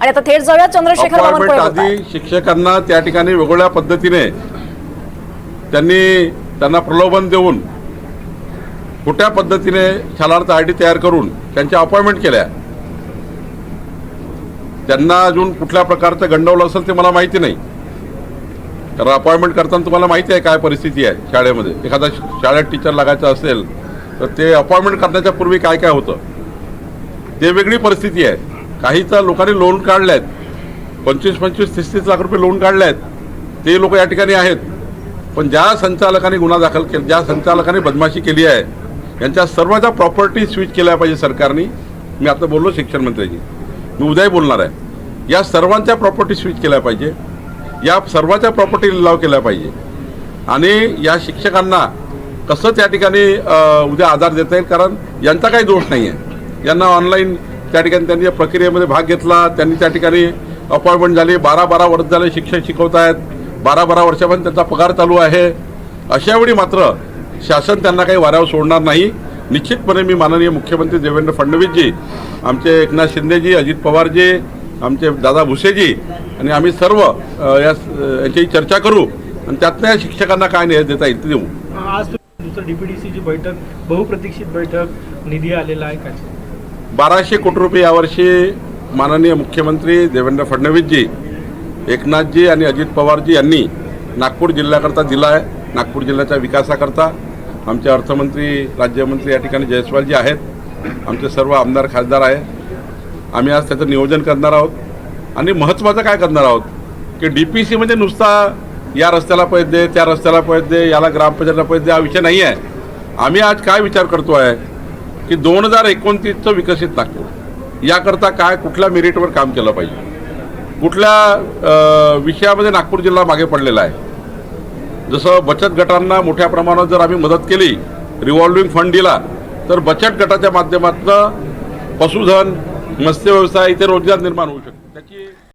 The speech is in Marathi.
आणि आता थेट जाऊया चंद्रशेखर बावनकुळे बोलतायत. आधी शिक्षकांना त्या ठिकाणी वेगवेगळ्या पद्धतीने त्यांना प्रलोभन देऊन खोट्या पद्धतीने शालार्थ आयडी तयार करून त्यांच्या अपॉइंटमेंट केल्या. त्यांना अजून कुठल्या प्रकारचं गंडवलं असेल ते मला माहिती नाही, कारण अपॉइंटमेंट करताना तुम्हाला माहिती आहे काय परिस्थिती आहे शाळेमध्ये. एखादा शाळेत टीचर लागायचं असेल तर ते अपॉइंटमेंट करण्याच्या पूर्वी काय काय होतं ते वेगळी परिस्थिती आहे. काही तर लोकांनी लोन काढले आहेत, 25-25, 30-30 लाख रुपये लोन काढले आहेत, ते लोक या ठिकाणी आहेत. पण ज्या संचालकांनी गुन्हा दाखल केला, ज्या संचालकांनी बदमाशी केली आहे, यांच्या सर्वांच्या प्रॉपर्टी स्विच केल्या पाहिजे सरकारने. मी आता बोललो शिक्षण मंत्र्यांनी, मी उद्याही बोलणार आहे. या सर्वांच्या प्रॉपर्टी स्विच केल्या पाहिजे, या सर्वांच्या प्रॉपर्टी लिलाव केल्या पाहिजे. आणि या शिक्षकांना कसं त्या ठिकाणी उद्या आधार देता येईल, कारण यांचा काही दोष नाही आहे. यांना ऑनलाईन त्या ठिकाणी त्यांनी या प्रक्रियेमध्ये भाग घेतला, त्यांनी त्या ठिकाणी अपॉइंटमेंट झाली. 12-12 वर्ष झाले शिक्षक शिकवत आहेत, 12-12 वर्षापर्यंत त्यांचा पगार चालू आहे. अशावेळी मात्र शासन त्यांना काही वाऱ्यावर सोडणार नाही. निश्चितपणे मी माननीय मुख्यमंत्री देवेंद्र फडणवीसजी, आमचे एकनाथ शिंदेजी, अजित पवारजी, आमचे दादा भुसेजी आणि आम्ही सर्व याची चर्चा करू आणि त्यातनं या शिक्षकांना काय न्याय देता येईल ते देऊ. आज दुसरं डीपीडीसीची बैठक, बहुप्रतीक्षित बैठक, निधी आलेला आहे काय? 1200 कोटी रुपये यावर्षी माननीय मुख्यमंत्री देवेंद्र फडणवीसजी, एकनाथजी आणि अजित पवारजी यांनी नागपूर जिल्ह्याकरता दिला आहे. नागपूर जिल्ह्याच्या विकासाकरता आमचे अर्थमंत्री, राज्यमंत्री या ठिकाणी जयस्वालजी आहेत, आमचे सर्व आमदार खासदार आहे. आम्ही आज त्याचं नियोजन करणार आहोत. आणि महत्त्वाचं काय करणार आहोत की DPC म्हणजे नुसता या रस्त्याला पैसे दे, त्या रस्त्याला पैसे दे, याला ग्रामपंचायतला पैसे दे, हा विषय नाही आहे. आम्ही आज काय विचार करतो आहे की 2029चं विकसित नागपूर याकरता काय, कुठल्या मेरिटवर काम केलं पाहिजे, कुठल्या विषयामध्ये नागपूर जिल्हा मागे पडलेला आहे. जसं बचत गटांना मोठ्या प्रमाणात जर आम्ही मदत केली, रिव्हॉल्विंग फंड दिला, तर बचत गटाच्या माध्यमातून पशुधन, मत्स्य व्यवसाय इथे रोजगार निर्माण होऊ शकतो. त्याची